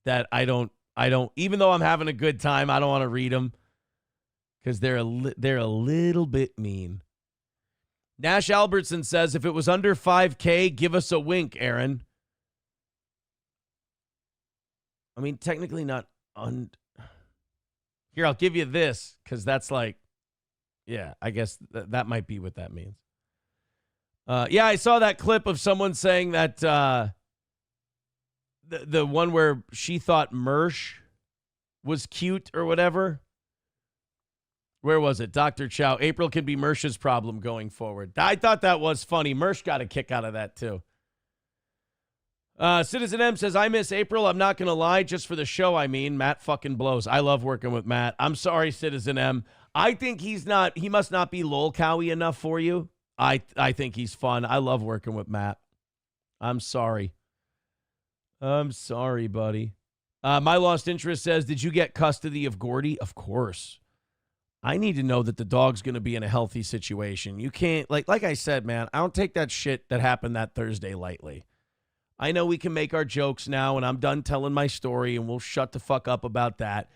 that I don't, even though I'm having a good time, I don't want to read them because they're a little bit mean. Nash Albertson says, if it was under 5K, give us a wink, Aaron. I mean, technically not Here, I'll give you this, because that's like, yeah, I guess that might be what that means. Yeah, I saw that clip of someone saying that the one where she thought Mersh was cute or whatever. Where was it? Dr. Chow. April can be Mersh's problem going forward. I thought that was funny. Mersh got a kick out of that, too. Citizen M says, I miss April. I'm not going to lie. Just for the show, I mean. Matt fucking blows. I love working with Matt. I'm sorry, Citizen M. I think he must not be lolcowy enough for you. I think he's fun. I love working with Matt. I'm sorry. I'm sorry, buddy. My Lost Interest says, did you get custody of Gordy? Of course. I need to know that the dog's going to be in a healthy situation. You can't, like I said, man, I don't take that shit that happened that Thursday lightly. I know we can make our jokes now, and I'm done telling my story, and we'll shut the fuck up about that.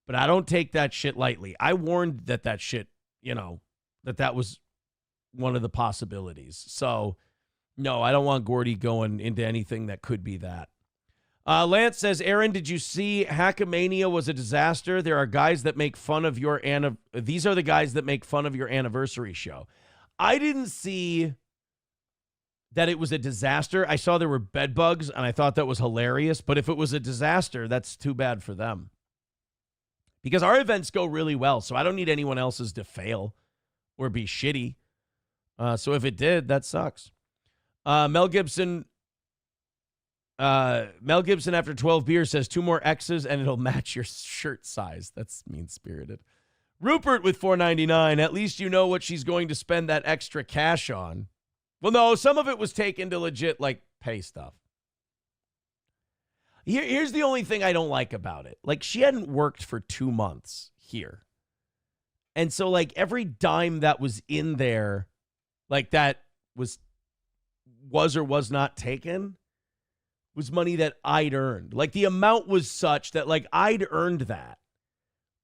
But I don't take that shit lightly. I warned that shit, that was one of the possibilities. So, no, I don't want Gordy going into anything that could be that. Lance says, Aaron, did you see Hackamania was a disaster? There are guys that make fun of your these are the guys that make fun of your anniversary show. I didn't see that it was a disaster. I saw there were bed bugs, and I thought that was hilarious. But if it was a disaster, that's too bad for them. Because our events go really well, so I don't need anyone else's to fail or be shitty. So if it did, that sucks. Mel Gibson after 12 beers says 2 more X's and it'll match your shirt size. That's mean-spirited. Rupert with $4.99. At least you know what she's going to spend that extra cash on. Well, no, some of it was taken to legit, pay stuff. Here's the only thing I don't like about it. She hadn't worked for 2 months here. And so, every dime that was in there, that was or was not taken, was money that I'd earned. The amount was such that, I'd earned that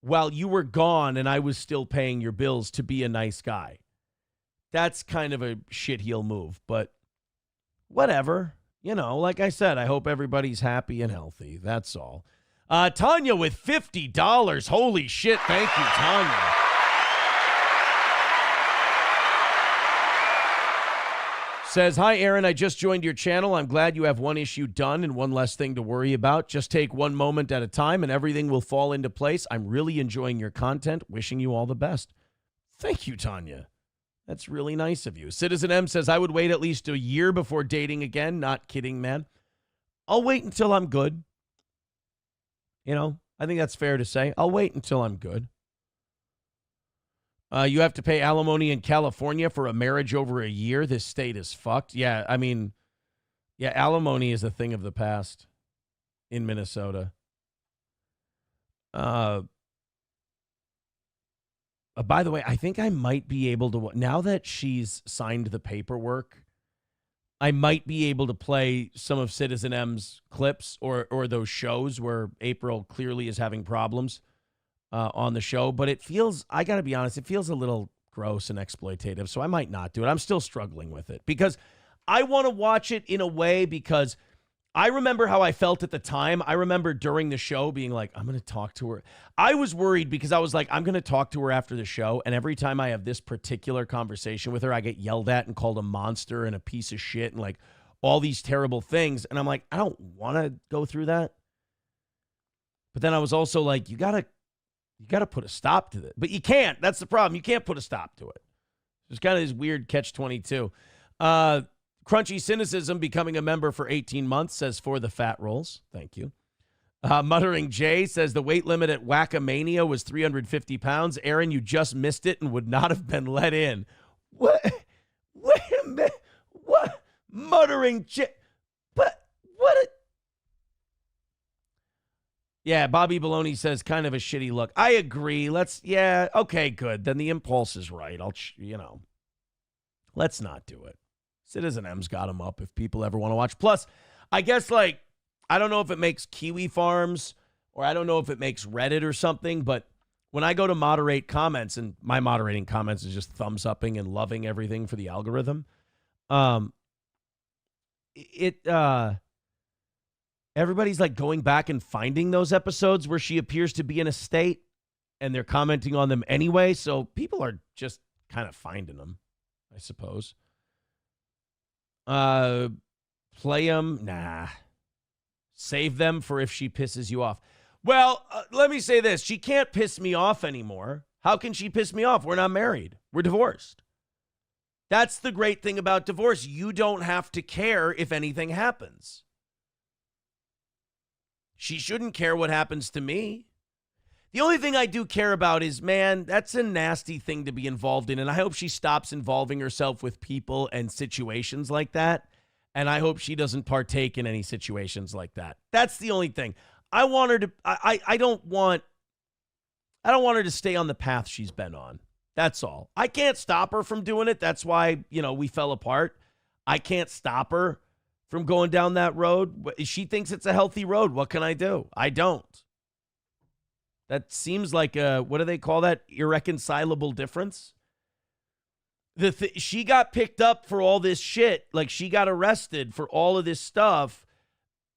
while you were gone and I was still paying your bills to be a nice guy. That's kind of a shitheel move, but whatever. Like I said, I hope everybody's happy and healthy. That's all. Tanya with $50. Holy shit. Thank you, Tanya. Says, hi, Aaron. I just joined your channel. I'm glad you have one issue done and one less thing to worry about. Just take one moment at a time and everything will fall into place. I'm really enjoying your content. Wishing you all the best. Thank you, Tanya. That's really nice of you. Citizen M says, I would wait at least a year before dating again. Not kidding, man. I'll wait until I'm good. I think that's fair to say. I'll wait until I'm good. You have to pay alimony in California for a marriage over a year. This state is fucked. Yeah, alimony is a thing of the past in Minnesota. By the way, I think I might be able to, now that she's signed the paperwork, I might be able to play some of Citizen M's clips or those shows where April clearly is having problems on the show. But it feels, I got to be honest, it feels a little gross and exploitative, so I might not do it. I'm still struggling with it because I want to watch it in a way because I remember how I felt at the time. I remember during the show being like, I'm going to talk to her. I was worried because I was like, I'm going to talk to her after the show. And every time I have this particular conversation with her, I get yelled at and called a monster and a piece of shit and all these terrible things. And I'm like, I don't want to go through that. But then I was also like, you got to put a stop to it. But you can't. That's the problem. You can't put a stop to it. It's kind of this weird catch-22. Crunchy Cynicism becoming a member for 18 months says for the fat rolls. Thank you. Muttering Jay says the weight limit at Wackamania was 350 pounds. Aaron, you just missed it and would not have been let in. What? Wait a minute. What? Muttering Jay. But what? Yeah, Bobby Baloney says kind of a shitty look. I agree. Okay, good. Then the impulse is right. Let's not do it. Citizen M's got him up if people ever want to watch. Plus, I guess I don't know if it makes Kiwi Farms or I don't know if it makes Reddit or something, but when I go to moderate comments, and my moderating comments is just thumbs upping and loving everything for the algorithm, everybody's like going back and finding those episodes where she appears to be in a state and they're commenting on them anyway. So people are just kind of finding them, I suppose. Play them. Nah. Save them for if she pisses you off. Well, let me say this. She can't piss me off anymore. How can she piss me off? We're not married. We're divorced. That's the great thing about divorce. You don't have to care if anything happens. She shouldn't care what happens to me. The only thing I do care about is, man, that's a nasty thing to be involved in. And I hope she stops involving herself with people and situations like that. And I hope she doesn't partake in any situations like that. That's the only thing. I want her to, I don't want her to stay on the path she's been on. That's all. I can't stop her from doing it. That's why, we fell apart. I can't stop her from going down that road. She thinks it's a healthy road. What can I do? I don't. That seems like what do they call that? Irreconcilable difference? She got picked up for all this shit. Like, she got arrested for all of this stuff.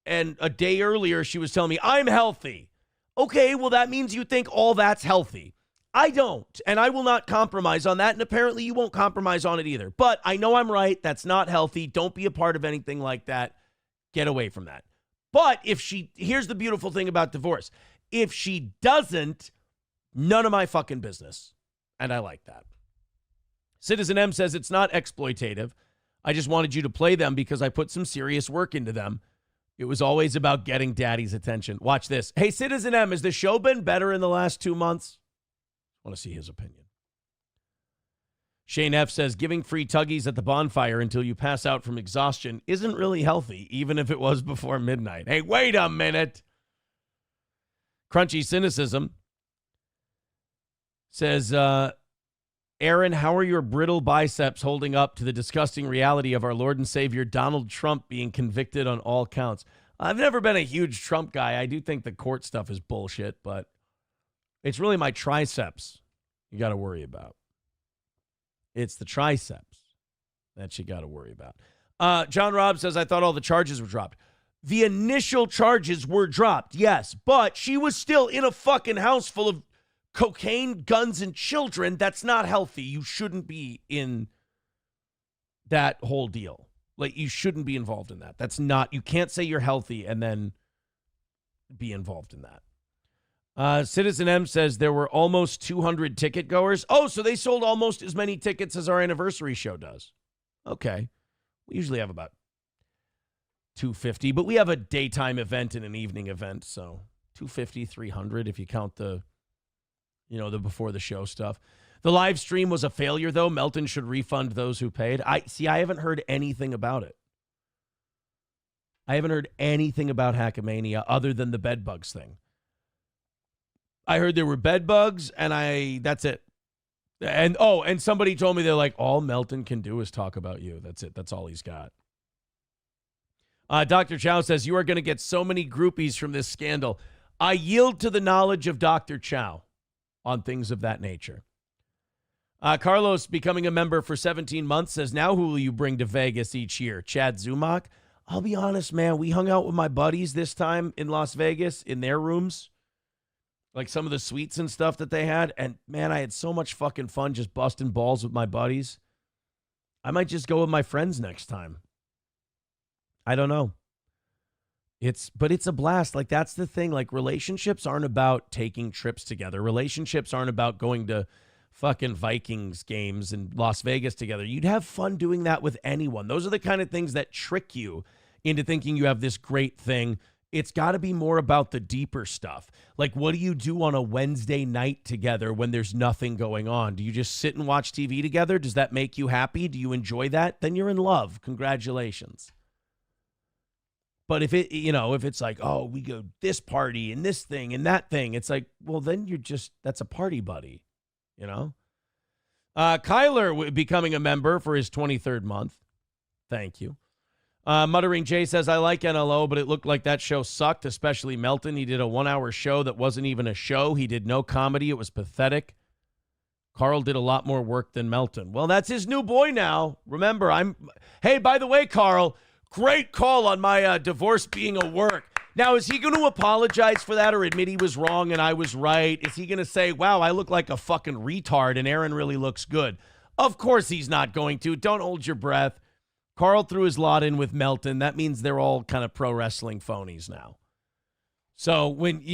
And a day earlier, she was telling me, I'm healthy. Okay, well, that means you think all that's healthy. I don't. And I will not compromise on that. And apparently you won't compromise on it either. But I know I'm right. That's not healthy. Don't be a part of anything like that. Get away from that. But here's the beautiful thing about divorce. If she doesn't, none of my fucking business. And I like that. Citizen M says it's not exploitative. I just wanted you to play them because I put some serious work into them. It was always about getting daddy's attention. Watch this. Hey, Citizen M, has the show been better in the last 2 months? I want to see his opinion. Shane F says giving free tuggies at the bonfire until you pass out from exhaustion isn't really healthy, even if it was before midnight. Hey, wait a minute. Crunchy Cynicism says, Aaron, how are your brittle biceps holding up to the disgusting reality of our Lord and Savior Donald Trump being convicted on all counts? I've never been a huge Trump guy. I do think the court stuff is bullshit, but it's really my triceps you got to worry about. It's the triceps that you got to worry about. John Robb says, I thought all the charges were dropped. The initial charges were dropped, yes, but she was still in a fucking house full of cocaine, guns, and children. That's not healthy. You shouldn't be in that whole deal. Like, you shouldn't be involved in that. That's not, you can't say you're healthy and then be involved in that. Citizen M says there were almost 200 ticket goers. Oh, so they sold almost as many tickets as our anniversary show does. Okay. We usually have about 250, but we have a daytime event and an evening event. So 250, 300 if you count the before the show stuff. The live stream was a failure, though. Melton should refund those who paid. I haven't heard anything about it. I haven't heard anything about Hackamania other than the bed bugs thing. I heard there were bed bugs, and that's it. And somebody told me, they're like, all Melton can do is talk about you. That's it. That's all he's got. Dr. Chow says, you are going to get so many groupies from this scandal. I yield to the knowledge of Dr. Chow on things of that nature. Carlos, becoming a member for 17 months, says, now who will you bring to Vegas each year? Chad Zumach? I'll be honest, man. We hung out with my buddies this time in Las Vegas in their rooms, like some of the suites and stuff that they had. And, man, I had so much fucking fun just busting balls with my buddies. I might just go with my friends next time. I don't know. But it's a blast. Like, that's the thing. Like, relationships aren't about taking trips together. Relationships aren't about going to fucking Vikings games in Las Vegas together. You'd have fun doing that with anyone. Those are the kind of things that trick you into thinking you have this great thing. It's got to be more about the deeper stuff. Like, what do you do on a Wednesday night together when there's nothing going on? Do you just sit and watch TV together? Does that make you happy? Do you enjoy that? Then you're in love. Congratulations. But if it's like, oh, we go this party and this thing and that thing, it's like, well, then that's a party buddy, Kyler becoming a member for his 23rd month. Thank you. Muttering Jay says, I like NLO, but it looked like that show sucked, especially Melton. He did a 1-hour show that wasn't even a show. He did no comedy. It was pathetic. Carl did a lot more work than Melton. Well, that's his new boy now. Remember, hey, by the way, Carl, great call on my divorce being a work. Now, is he going to apologize for that or admit he was wrong and I was right? Is he going to say, wow, I look like a fucking retard and Aaron really looks good? Of course he's not going to. Don't hold your breath. Carl threw his lot in with Melton. That means they're all kind of pro wrestling phonies now. So when,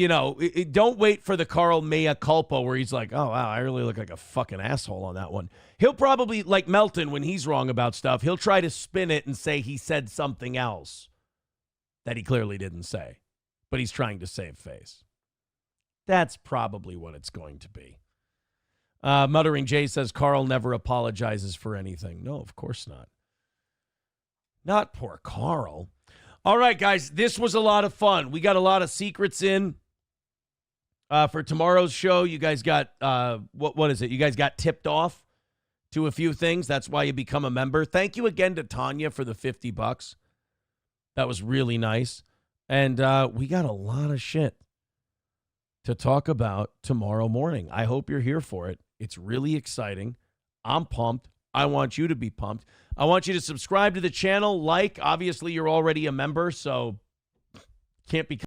don't wait for the Carl mea culpa where he's like, oh, wow, I really look like a fucking asshole on that one. He'll probably, like Melton, when he's wrong about stuff, he'll try to spin it and say he said something else that he clearly didn't say, but he's trying to save face. That's probably what it's going to be. Muttering Jay says Carl never apologizes for anything. No, of course not. Not poor Carl. All right, guys, this was a lot of fun. We got a lot of secrets in for tomorrow's show. You guys got, what is it? You guys got tipped off to a few things. That's why you become a member. Thank you again to Tanya for the $50. That was really nice. And we got a lot of shit to talk about tomorrow morning. I hope you're here for it. It's really exciting. I'm pumped. I want you to be pumped. I want you to subscribe to the channel. Obviously, you're already a member, so can't be